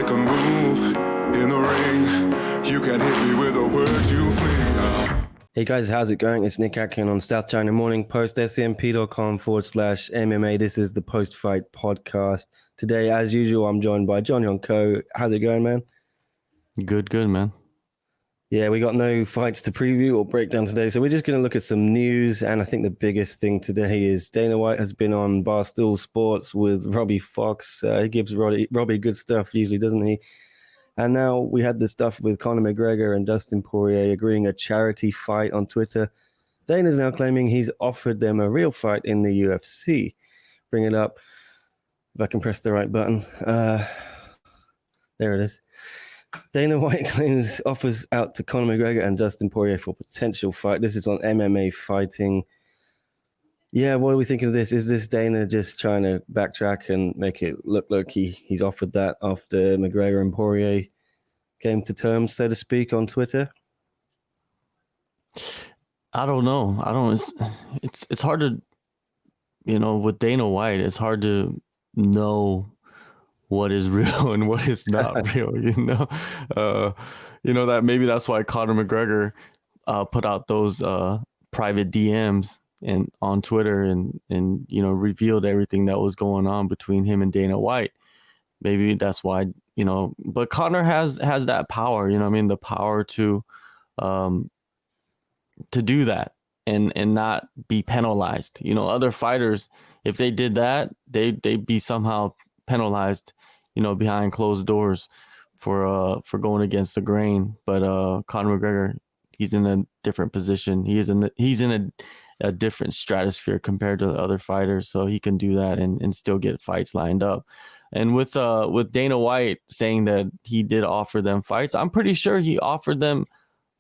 make a move in the ring. You can hit me with a word you fling. Hey guys, how's it going? It's Nick Atkin on South China Morning Post, scmp.com/MMA. This is the post-fight podcast. Today, as usual, I'm joined by Hyon Ko. How's it going, man? Good, man. Yeah, we got no fights to preview or break down today, so we're just going to look at some news. And I think the biggest thing today is Dana White has been on Barstool Sports with Robbie Fox. He gives Robbie good stuff usually, doesn't he? And now we had the stuff with Conor McGregor and Dustin Poirier agreeing a charity fight on Twitter. Dana's now claiming he's offered them a real fight in the UFC. Bring it up. If I can press the right button. There it is. Dana White claims offers out to Conor McGregor and Dustin Poirier for potential fight. This is on MMA Fighting. Yeah, what are we thinking of this? Is this Dana just trying to backtrack and make it look like he's offered that after McGregor and Poirier came to terms, so to speak, on Twitter? I don't know. It's hard to, with Dana White, it's hard to know what is real and what is not real, that maybe that's why Conor McGregor put out those private DMs and on Twitter and revealed everything that was going on between him and Dana White. Maybe that's why, but Conor has that power, the power to do that and not be penalized. Other fighters, if they did that, they'd be somehow penalized, behind closed doors for going against the grain. But Conor McGregor, he's in a different position. He's in a different stratosphere compared to the other fighters, so he can do that and still get fights lined up. And with Dana White saying that he did offer them fights, I'm pretty sure he offered them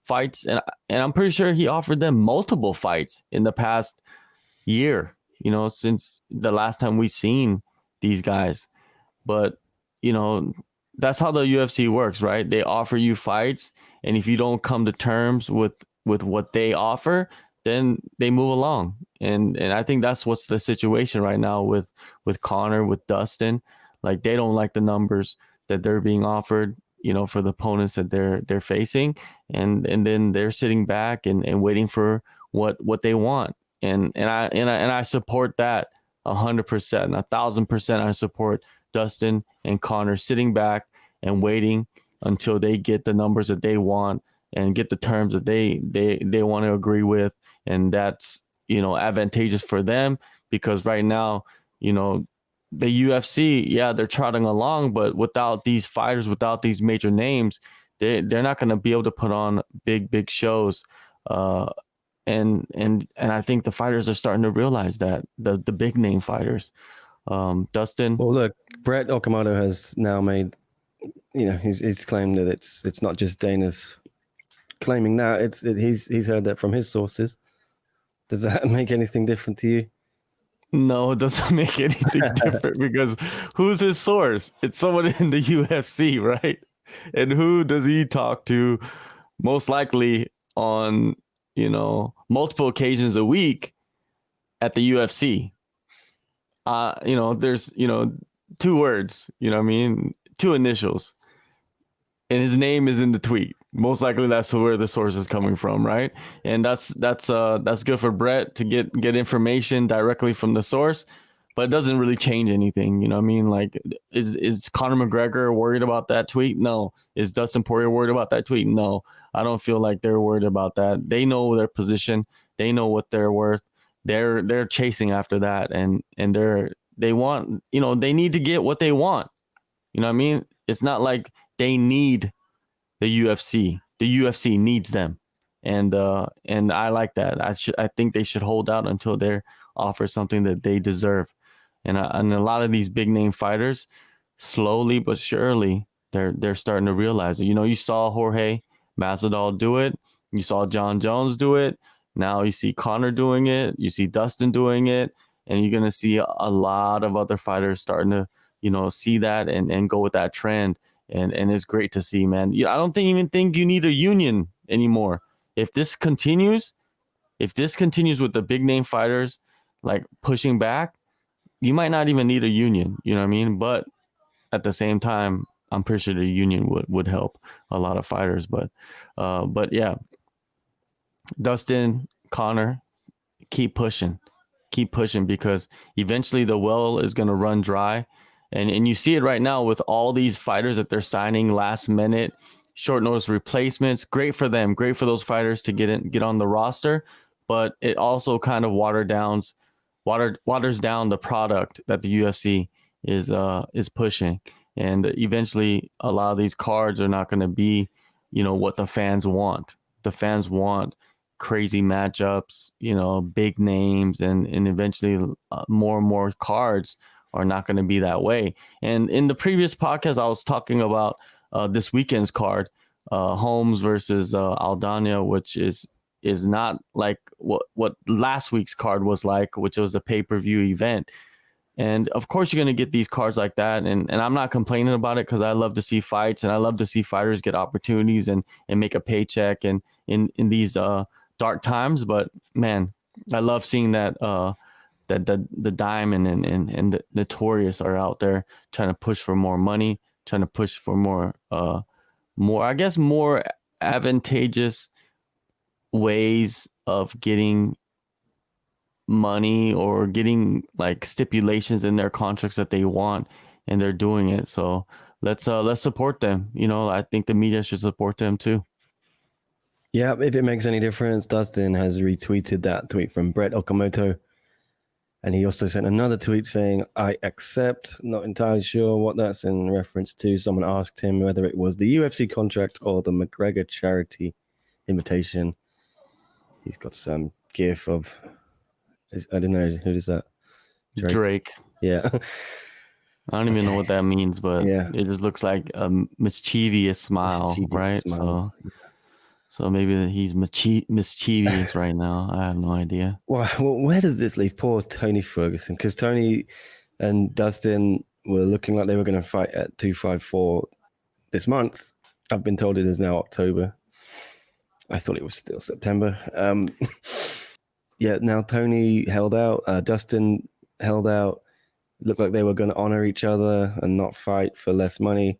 fights, and I'm pretty sure he offered them multiple fights in the past year, since the last time we seen these guys. But that's how the UFC works, right? They offer you fights, and if you don't come to terms with what they offer, then they move along. And I think that's what's the situation right now with Conor, with Dustin. Like, they don't like the numbers that they're being offered, for the opponents that they're facing, and then they're sitting back and waiting for what they want. And I support that 100%, 1,000%. I support Dustin and Conor sitting back and waiting until they get the numbers that they want and get the terms that they want to agree with. And that's, advantageous for them, because right now, the UFC, yeah, they're trotting along, but without these fighters, without these major names, they're not going to be able to put on big shows. And I think the fighters are starting to realize that, the big name fighters. Dustin. Well, look, Brett Okamoto has now made, he's claimed that it's not just Dana's claiming that, he's heard that from his sources. Does that make anything different to you? No, it doesn't make anything different, because who's his source? It's someone in the UFC, right? And who does he talk to most likely on, multiple occasions a week at the UFC? There's, two words, two initials, and his name is in the tweet. Most likely that's where the source is coming from, right? And that's good for Brett to get information directly from the source, but it doesn't really change anything. Like, is Conor McGregor worried about that tweet? No. Is Dustin Poirier worried about that tweet? No. I don't feel like they're worried about that. They know their position. They know what they're worth. They're chasing after that, and they want, they need to get what they want. It's not like they need the UFC. The UFC needs them, and I like that. I think they should hold out until they're offered something that they deserve. And a lot of these big name fighters, slowly but surely, they're starting to realize it. You saw Jorge Masvidal do it. You saw John Jones do it. Now you see Conor doing it. You see Dustin doing it, and you're gonna see a lot of other fighters starting to, see that and go with that trend. And it's great to see, man. I don't even think you need a union anymore. If this continues with the big name fighters like pushing back, you might not even need a union. You know what I mean? But at the same time, I'm pretty sure the union would help a lot of fighters. But yeah, Dustin, Conor, keep pushing, because eventually the well is going to run dry. And you see it right now with all these fighters that they're signing last minute, short notice replacements. Great for them. Great for those fighters to get on the roster. But it also kind of waters down the product that the UFC is pushing. And eventually a lot of these cards are not going to be, what the fans want. The fans want crazy matchups, big names, and eventually more and more cards are not going to be that way. And in the previous podcast, I was talking about this weekend's card, Holmes versus Aldana, which is not like what last week's card was like, which was a pay-per-view event. And of course, you're going to get these cards like that. And I'm not complaining about it, because I love to see fights and I love to see fighters get opportunities and make a paycheck and in these dark times. But man, I love seeing that the Diamond and the Notorious are out there trying to push for more money, trying to push for more advantageous ways of getting money or getting like stipulations in their contracts that they want, and they're doing it. So let's support them. I think the media should support them too. Yeah, if it makes any difference, Dustin has retweeted that tweet from Brett Okamoto. And he also sent another tweet saying, I accept. Not entirely sure what that's in reference to. Someone asked him whether it was the UFC contract or the McGregor charity invitation. He's got some gif of, I don't know, who is that? Drake. Yeah. I don't even know what that means, but yeah, it just looks like a mischievous smile, right? Smile. So maybe he's mischievous right now. I have no idea. Well, where does this leave poor Tony Ferguson? Because Tony and Dustin were looking like they were going to fight at 254 this month. I've been told it is now October. I thought it was still September. Yeah, now Tony held out. Dustin held out. Looked like they were going to honor each other and not fight for less money.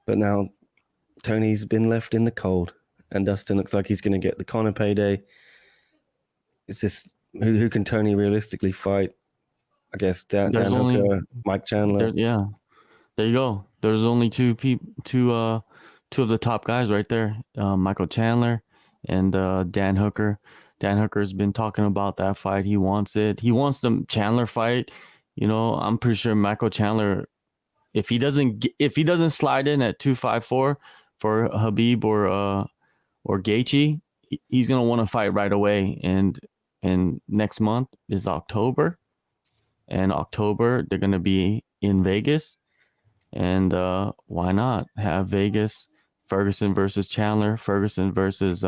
But now Tony's been left in the cold. And Dustin looks like he's going to get the Conor payday. It's this who can Tony realistically fight? I guess Dan Hooker, Mike Chandler. Yeah, there you go. There's only two of the top guys right there, Michael Chandler and Dan Hooker. Dan Hooker's been talking about that fight. He wants it. He wants the Chandler fight. I'm pretty sure Michael Chandler, if he doesn't slide in at 254 for Habib or Gaethje, he's gonna want to fight right away. And next month is October, and October they're gonna be in Vegas, and why not have Vegas, Ferguson versus Chandler, Ferguson versus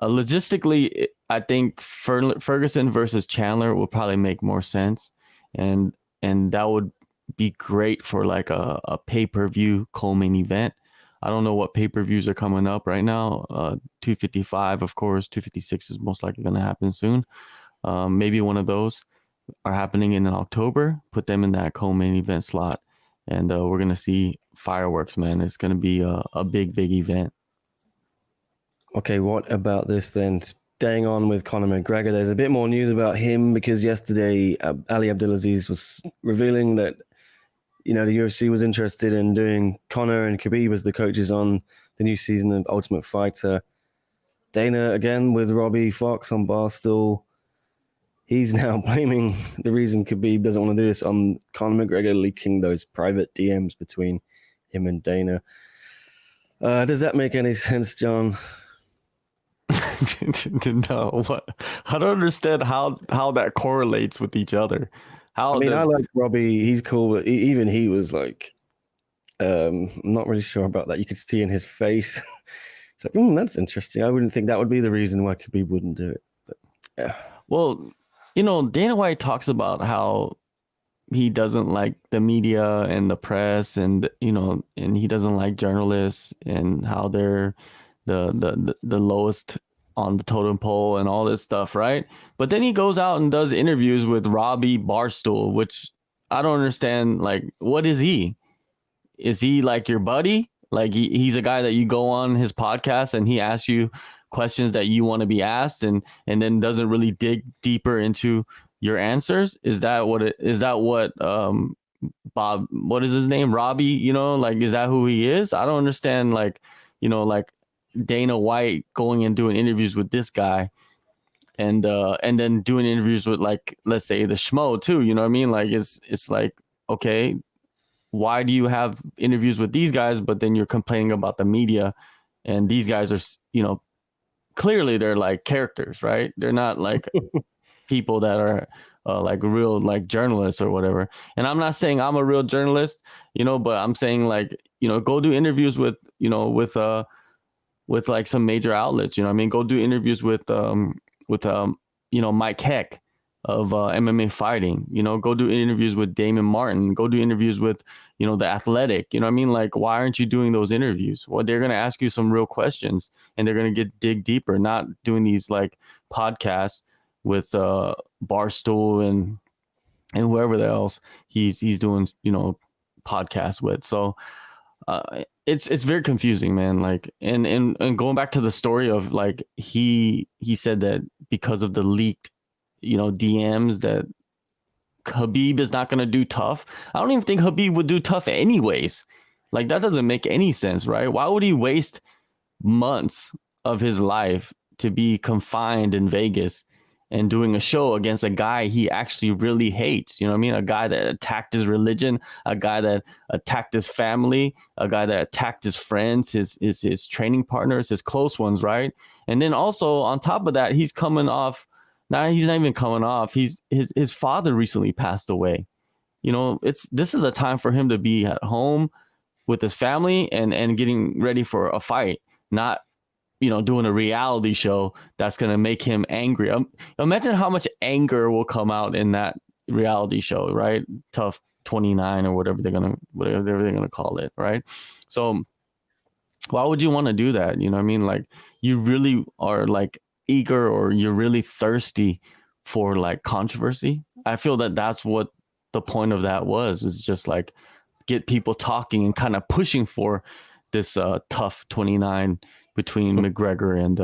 logistically, I think Ferguson versus Chandler will probably make more sense, and that would be great for like a pay-per-view co-main event. I don't know what pay-per-views are coming up right now. 255, of course. 256 is most likely going to happen soon. Maybe one of those are happening in October. Put them in that co-main event slot, and we're going to see fireworks, man. It's going to be a big, big event. Okay, what about this then? Staying on with Conor McGregor, there's a bit more news about him because yesterday Ali Abdelaziz was revealing that the UFC was interested in doing Conor and Khabib as the coaches on the new season of Ultimate Fighter. Dana, again, with Robbie Fox on Barstool, he's now blaming the reason Khabib doesn't want to do this on Conor McGregor leaking those private DMs between him and Dana. Does that make any sense, John? No, what? I don't understand how that correlates with each other. I like Robbie. He's cool, but even he was like, I'm not really sure about that. You could see in his face. It's like, that's interesting. I wouldn't think that would be the reason why Khabib wouldn't do it. But yeah. Well, Dana White talks about how he doesn't like the media and the press, and and he doesn't like journalists, and how they're the lowest on the totem pole and all this stuff, right? But then he goes out and does interviews with Robbie Barstool, which I don't understand. Like, what is he? is he like your buddy? Like he's a guy that you go on his podcast and he asks you questions that you want to be asked, and then doesn't really dig deeper into your answers? Is that what Bob, what is his name? Robbie, like, is that who he is? I don't understand, like, like Dana White going and doing interviews with this guy, and then doing interviews with, like, let's say the Schmo too, you know what I mean? Like, it's like, okay, why do you have interviews with these guys, but then you're complaining about the media, and these guys are, clearly they're like characters, right? They're not like people that are like real, like, journalists or whatever. And I'm not saying I'm a real journalist, but I'm saying, like, go do interviews with like some major outlets. I mean, go do interviews with Mike Heck of MMA fighting. Go do interviews with Damon Martin. Go do interviews with The Athletic. You know what I mean? Like, why aren't you doing those interviews? Well, they're going to ask you some real questions, and they're going to dig deeper. Not doing these like podcasts with Barstool and whoever else he's doing podcasts with. So it's very confusing, man. Like, and going back to the story of, like, he said that because of the leaked DMs that Khabib is not going to do tough. I don't even think Khabib would do tough anyways. Like, that doesn't make any sense, right? Why would he waste months of his life to be confined in Vegas and doing a show against a guy he actually really hates? You know what I mean? A guy that attacked his religion, a guy that attacked his family, a guy that attacked his friends, his training partners, his close ones, right? And then also on top of that, he's coming off. Now he's not even coming off. His father recently passed away. This is a time for him to be at home with his family and getting ready for a fight, not doing a reality show that's going to make him angry. Imagine how much anger will come out in that reality show, right? Tough 29 or whatever they're gonna call it, right? So why would you want to do that? You know what I mean? Like, you really are, like, eager, or you're really thirsty for, like, controversy. I feel that that's what the point of that was, is just, like, get people talking and kind of pushing for this tough 29 between McGregor and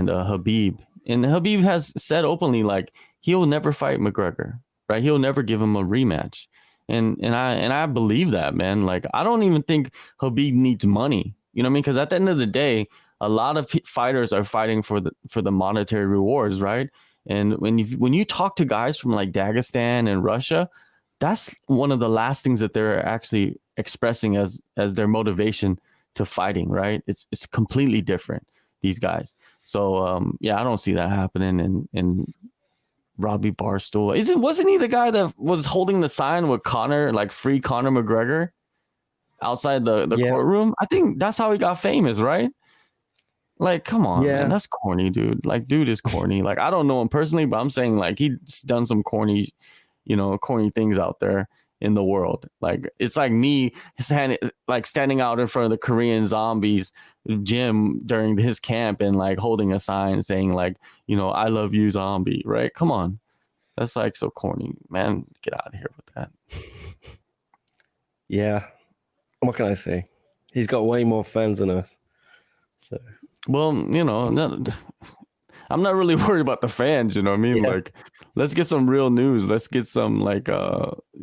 Khabib. And Khabib has said openly, like, he'll never fight McGregor, right? He'll never give him a rematch. And I believe that, man. Like, I don't even think Khabib needs money. You know what I mean? Because at the end of the day, a lot of fighters are fighting for the monetary rewards, right? And when you talk to guys from, like, Dagestan and Russia, that's one of the last things that they're actually expressing as their motivation to fighting, right? It's completely different, these guys. So yeah, I don't see that happening. And Robbie Barstool, wasn't he the guy that was holding the sign with Conor, like, free Conor McGregor, outside the courtroom? I think that's how he got famous, right? Like, come on, man, that's corny, dude. Like, dude is corny. Like, I don't know him personally, but I'm saying, like, he's done some corny things out there in the world. Like, it's like me standing out in front of the Korean Zombies gym during his camp and, like, holding a sign saying, like, I love you, zombie, right? Come on. That's, like, so corny, man. Get out of here with that. Yeah. What can I say? He's got way more fans than us. So, well, I'm not really worried about the fans, you know what I mean? Yeah. Like, let's get some real news. Let's get some, like,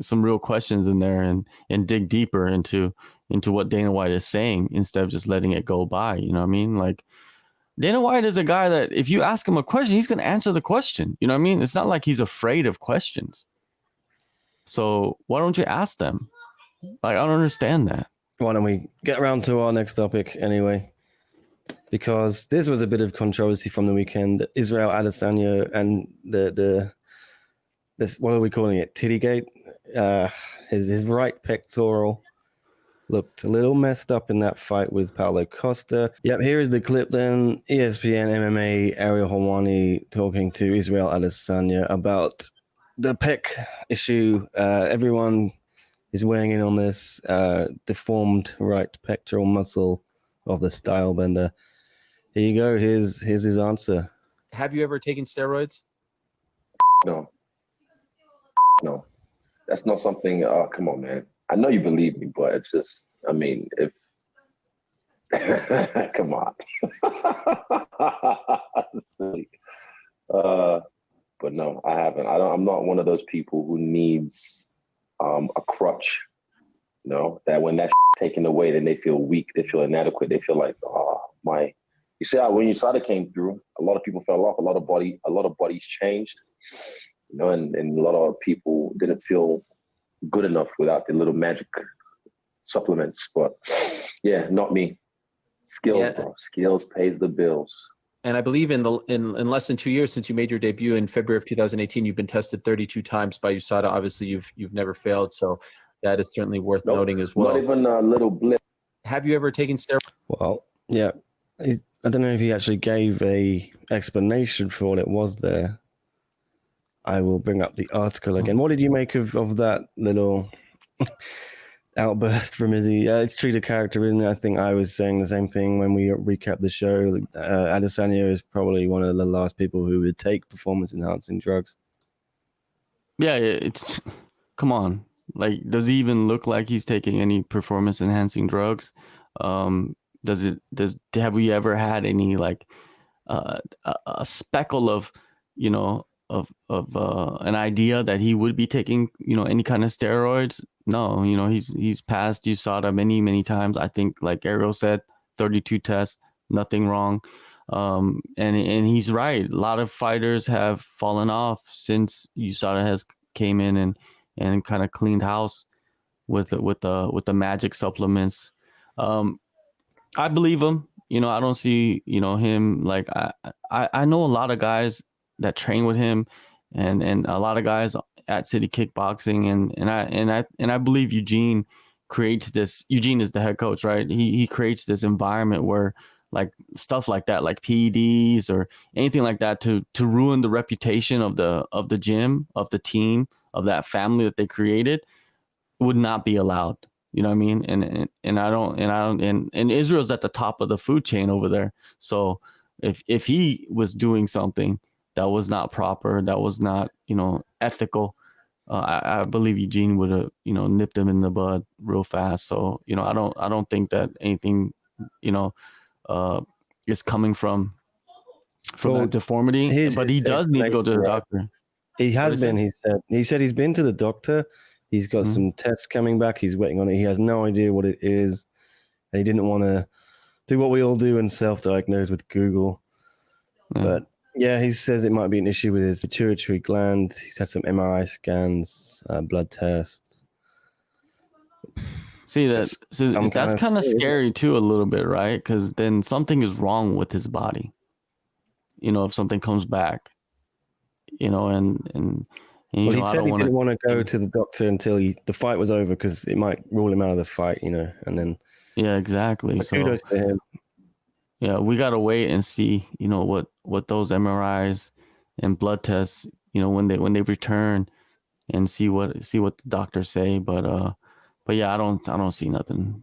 some real questions in there and dig deeper into what Dana White is saying, instead of just letting it go by. You know what I mean? Like, Dana White is a guy that if you ask him a question, he's going to answer the question. You know what I mean? It's not like he's afraid of questions. So why don't you ask them? Like, I don't understand that. Why don't we get around to our next topic anyway? Because this was a bit of controversy from the weekend. Israel Adesanya and this, what are we calling it? Tittygate. His right pectoral looked a little messed up in that fight with Paulo Costa. Yep, here is the clip then. ESPN MMA Ariel Helwani talking to Israel Adesanya about the pec issue. Everyone is weighing in on this deformed right pectoral muscle of the Sylebender. Here you go. Here's his answer. Have you ever taken steroids? No. That's not something. Come on, man. I know you believe me, but it's just, I mean, if come on. Silly. But no, I haven't. I'm not one of those people who needs a crutch. You know, that when that's taken away, then they feel weak, they feel inadequate, they feel like, oh my. You see how when USADA came through, a lot of people fell off, a lot of bodies changed, you know, and a lot of people didn't feel good enough without the little magic supplements. But yeah, not me. Skills, bro. Skills pays the bills. And I believe in less than 2 years since you made your debut in February of 2018, you've been tested 32 times by USADA. Obviously, you've never failed, so that is certainly worth noting as well. Not even a little blip. Have you ever taken steroids? Well, yeah. I don't know if he actually gave a explanation for what it was there. I will bring up the article again. What did you make of that little outburst from Izzy? It's true to character, isn't it? I think I was saying the same thing when we recapped the show. Adesanya is probably one of the last people who would take performance-enhancing drugs. Yeah, it's come on. Like, does he even look like he's taking any performance-enhancing drugs? Have we ever had any like a speckle of, you know, of an idea that he would be taking, you know, any kind of steroids? No, you know, he's passed USADA many times. I think, like Ariel said, 32 tests, nothing wrong. And he's right. A lot of fighters have fallen off since USADA has came in and kind of cleaned house with the magic supplements. I believe him. You know, I don't see, you know, him like I know a lot of guys that train with him and a lot of guys at City Kickboxing and I believe Eugene creates this. Eugene is the head coach, right? He creates this environment where like stuff like that, like PEDs or anything like that to ruin the reputation of the gym, of the team, of that family that they created would not be allowed. You know what I mean? And Israel's at the top of the food chain over there. So if he was doing something that was not proper, that was not, you know, ethical, I believe Eugene would have, you know, nipped him in the bud real fast. So, you know, I don't think that anything, you know, is coming from that deformity. But he does need to go to the doctor. He has been. He said he's been to the doctor. He's got some tests coming back. He's waiting on it. He has no idea what it is. And he didn't want to do what we all do and self-diagnose with Google. Yeah. But yeah, he says it might be an issue with his pituitary gland. He's had some MRI scans, blood tests. See, that's kind of scary too, a little bit, right? Because then something is wrong with his body. You know, if something comes back, you know, and well, he said he didn't want to go to the doctor until the fight was over because it might rule him out of the fight, you know, and then. Yeah, exactly. So kudos to him. Yeah, we got to wait and see, you know, what those MRIs and blood tests, you know, when they return and see what the doctors say. But yeah, I don't see nothing.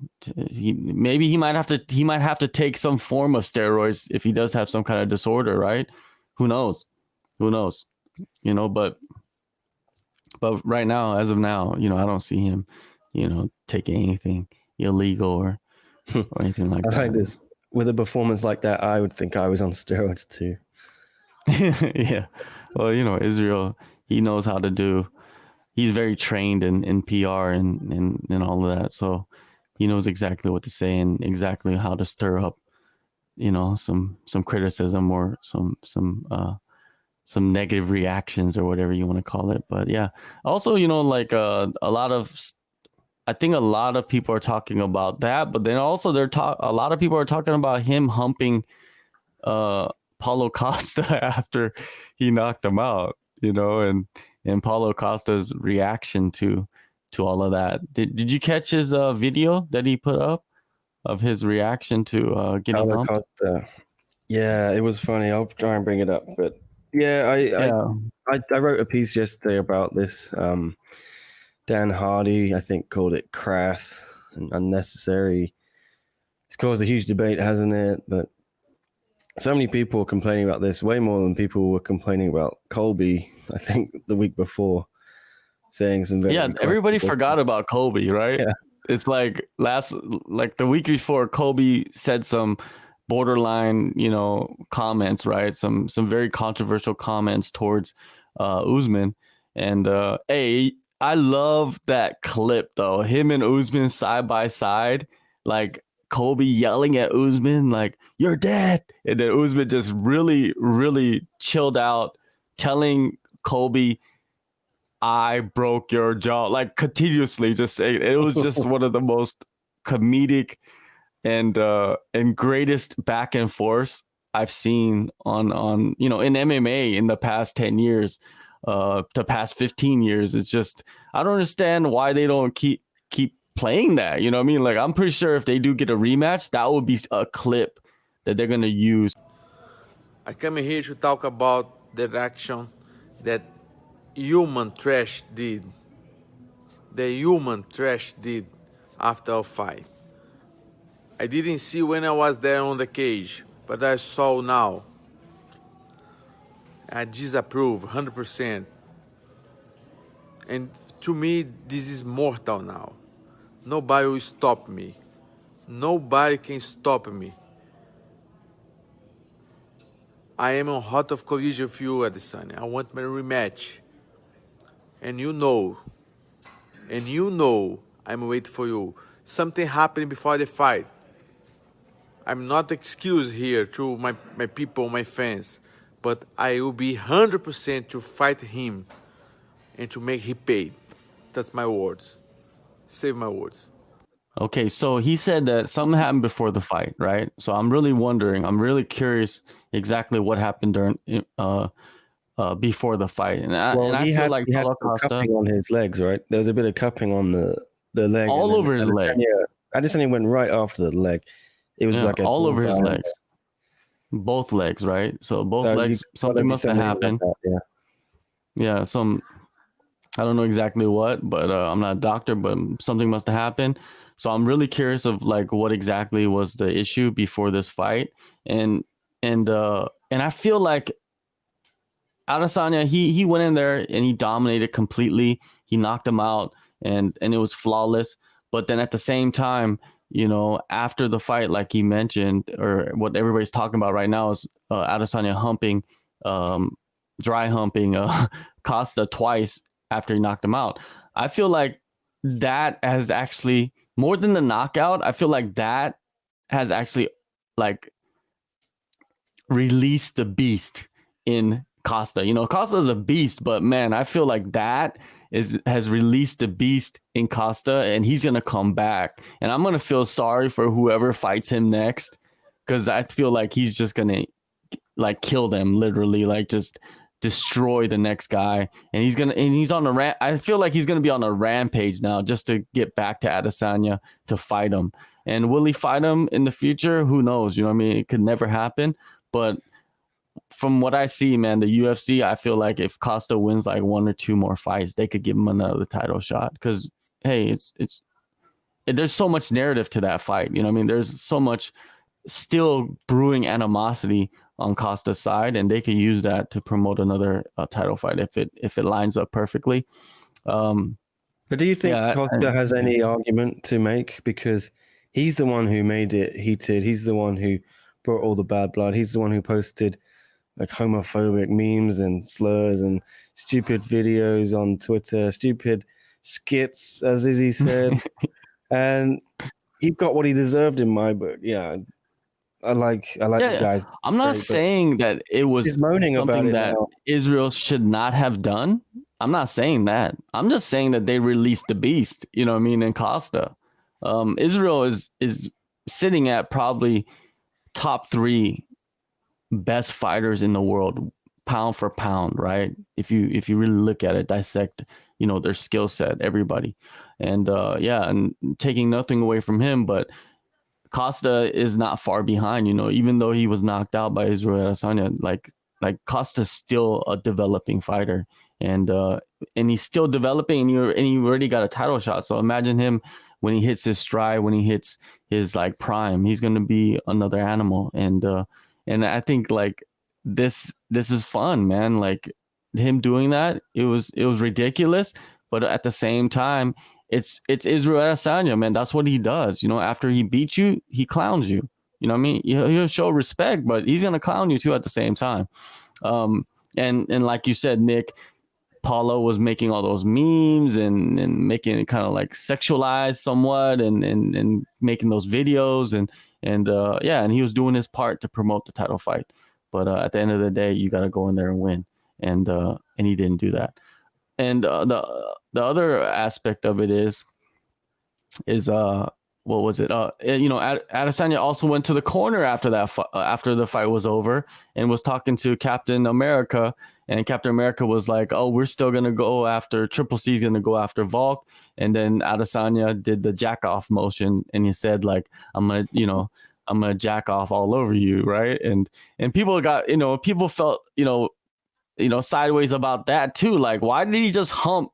Maybe he might have to take some form of steroids if he does have some kind of disorder, right? Who knows? You know, but right now, as of now, you know, I don't see him, you know, taking anything illegal or anything like that. I like this. With a performance like that, I would think I was on steroids too. Yeah. Well, you know, Israel, he knows how to do. He's very trained in PR and all of that. So he knows exactly what to say and exactly how to stir up, you know, some criticism or some negative reactions or whatever you want to call it. But yeah, also, you know, like I think a lot of people are talking about that, but then also a lot of people are talking about him humping Paulo Costa after he knocked him out, you know, and Paulo Costa's reaction to all of that. Did you catch his video that he put up of his reaction to getting Paulo humped? Costa. Yeah, it was funny. I'll try and bring it up, but yeah, I wrote a piece yesterday about this. Dan Hardy, I think, called it crass and unnecessary. It's caused a huge debate, hasn't it? But so many people are complaining about this, way more than people were complaining about Colby, I think, the week before. saying some very everybody forgot about Kobe, right? Yeah. It's like the week before, Kobe said some borderline, comments, right? Some very controversial comments towards Usman. And hey, I love that clip though. Him and Usman side by side, like Kobe yelling at Usman, like, "You're dead." And then Usman just really, really chilled out, telling Kobe, "I broke your jaw," like continuously just saying it. Was just one of the most comedic and greatest back and forth I've seen on in MMA in the past 10 years, the past 15 years. It's just, I don't understand why they don't keep playing that. You know what I mean? Like, I'm pretty sure if they do get a rematch, that would be a clip that they're gonna use. I come here to talk about the action that human trash did. The human trash did after a fight. I didn't see when I was there on the cage, but I saw now. I disapprove 100%. And to me, this is mortal now. Nobody will stop me. Nobody can stop me. I am on hot of collision with you, Adesanya. I want my rematch. And you know I'm waiting for you. Something happened before the fight. I'm not excused here to my people, my fans, but I will be 100% to fight him and to make him pay. That's my words. Save my words. Okay, so he said that something happened before the fight, right? So I'm really curious exactly what happened during before the fight. And I feel like he had Paulo some Costa, cupping on his legs, right? There was a bit of cupping on the leg. all over his leg. Adesanya went right after the leg. It was like all over his legs. Both legs, right? So both legs, something must have happened. Like that, yeah, I don't know exactly what, but I'm not a doctor, but something must have happened. So I'm really curious of like what exactly was the issue before this fight. And I feel like Adesanya, he went in there and he dominated completely. He knocked him out and it was flawless. But then at the same time, after the fight, like he mentioned, or what everybody's talking about right now is Adesanya dry humping Costa twice after he knocked him out. I feel like that has actually, more than the knockout, I feel like that has actually like released the beast in Costa. Costa is a beast, but man, I feel like that has released the beast in Costa, and he's gonna come back. And I'm gonna feel sorry for whoever fights him next, because I feel like he's just gonna like kill them, literally, like just destroy the next guy. And he's on a I feel like he's gonna be on a rampage now just to get back to Adesanya to fight him. And will he fight him in the future? Who knows? It could never happen. But from what I see, man, the UFC, I feel like if Costa wins like one or two more fights, they could give him another title shot. Because hey, there's so much narrative to that fight. There's so much still brewing animosity on Costa's side, and they could use that to promote another title fight if it lines up perfectly. But do you think Costa has any argument to make? Because he's the one who made it heated. He's the one who brought all the bad blood. He's the one who posted like homophobic memes and slurs and stupid videos on Twitter, stupid skits, as Izzy said. And he got what he deserved in my book. Yeah. I like the guys. I'm not saying that it was something that Israel should not have done. I'm not saying that. I'm just saying that they released the beast, in Costa. Israel is sitting at probably top 3 best fighters in the world, pound for pound, right? If you really look at it, dissect, their skill set, everybody. And and taking nothing away from him, but Costa is not far behind, even though he was knocked out by Israel Adesanya, like Costa's still a developing fighter, and he's still developing, and he already got a title shot. So imagine him when he hits his stride, when he hits his like prime, he's going to be another animal. And I think like this is fun, man. Like him doing that, it was ridiculous, But at the same time, it's Israel Adesanya, man. That's what he does. You know, after he beats you, he clowns you. You know what I mean? He'll show respect, but he's gonna clown you too at the same time. And like you said, Nick, Paulo was making all those memes and making it kind of like sexualized somewhat and making those videos and he was doing his part to promote the title fight. But at the end of the day, you got to go in there and win. And he didn't do that. And the other aspect of it is what was it? Adesanya also went to the corner after that after the fight was over and was talking to Captain America, and Captain America was like, "Oh, we're still gonna go after Triple C's gonna go after Volk," and then Adesanya did the jack off motion, and he said like, "I'm gonna jack off all over you," right? And people got people felt sideways about that too. Like, why did he just hump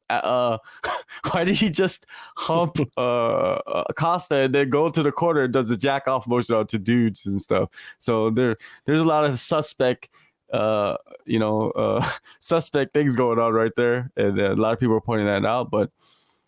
Costa and then go to the corner and does the jack off motion out to dudes and stuff? So there's a lot of suspect suspect things going on right there, and a lot of people are pointing that out. But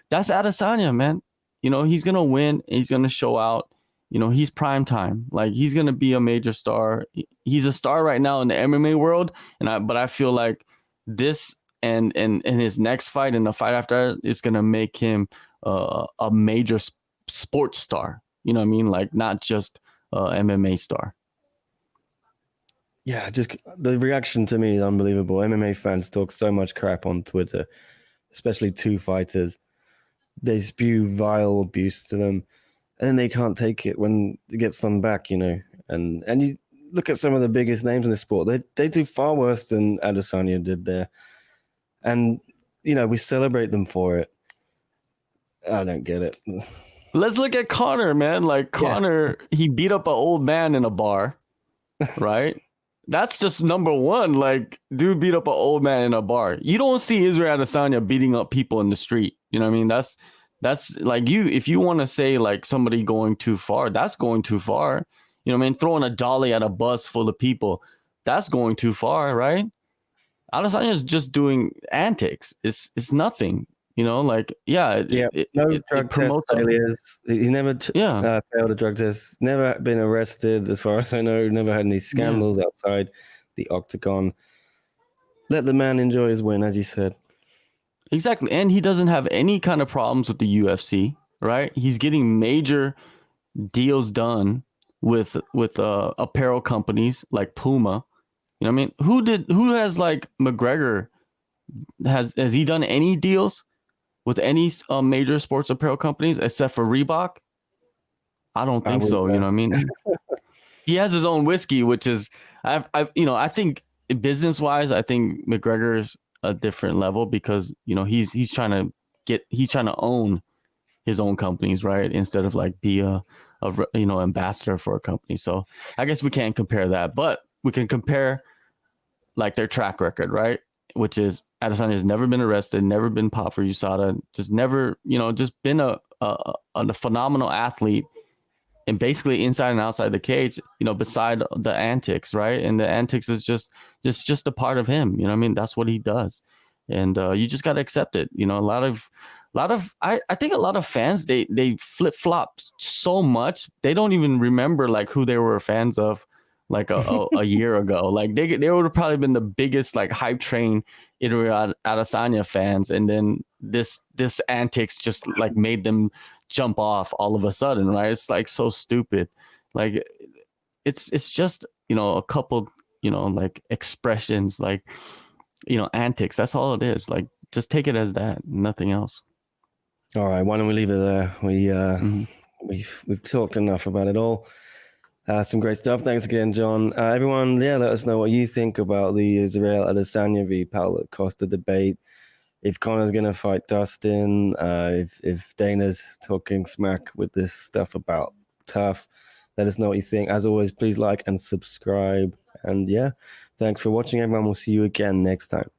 that's Adesanya, man. He's gonna win. He's gonna show out. He's prime time. Like, he's gonna be a major star. He's a star right now in the MMA world, but I feel like this and his next fight and the fight after that is gonna make him a major sports star. You know what I mean? Like, not just MMA star. Yeah, just the reaction to me is unbelievable. MMA fans talk so much crap on Twitter, especially two fighters. They spew vile abuse to them. And then they can't take it when it gets done back, And you look at some of the biggest names in the sport. They do far worse than Adesanya did there. And, we celebrate them for it. I don't get it. Let's look at Conor, man. Like, Conor, he beat up an old man in a bar, right? That's just number one. Like, dude beat up an old man in a bar. You don't see Israel Adesanya beating up people in the street. You know what I mean? That's like, if you want to say like somebody going too far, that's going too far. You know what I mean? Throwing a dolly at a bus full of people, that's going too far, right? Adesanya is just doing antics. It's nothing, no drug test failures. He's never failed a drug test. Never been arrested, as far as I know. Never had any scandals outside the octagon. Let the man enjoy his win, as you said. Exactly. And he doesn't have any kind of problems with the UFC, right? He's getting major deals done with apparel companies like Puma. You know what I mean? Who has like McGregor? Has he done any deals with any major sports apparel companies except for Reebok? I don't think so. You know what I mean? He has his own whiskey, which is I think business wise, I think McGregor's a different level because he's trying to own his own companies, right? Instead of like be a ambassador for a company. So I guess we can't compare that, but we can compare like their track record, right? Which is Adesanya has never been arrested, never been popped for USADA, just never, just been a phenomenal athlete and basically inside and outside the cage, beside the antics, right? And the antics is just a part of him. You know what I mean? That's what he does. And you just got to accept it. A lot of I think a lot of fans, they flip flop so much. They don't even remember like who they were fans of like a year ago. Like they would have probably been the biggest like hype train Israel Adesanya fans. And then this antics just like made them jump off all of a sudden, right? It's like so stupid. Like it's just a couple like expressions, like antics. That's all it is. Like, just take it as that, nothing else. All right, why don't we leave it there? We've talked enough about it all. Some great stuff. Thanks again, John. Everyone, let us know what you think about the Israel Adesanya v Paulo Costa debate. If Conor's going to fight Dustin, if Dana's talking smack with this stuff about tough, let us know what you think. As always, please like and subscribe. And thanks for watching, everyone. We'll see you again next time.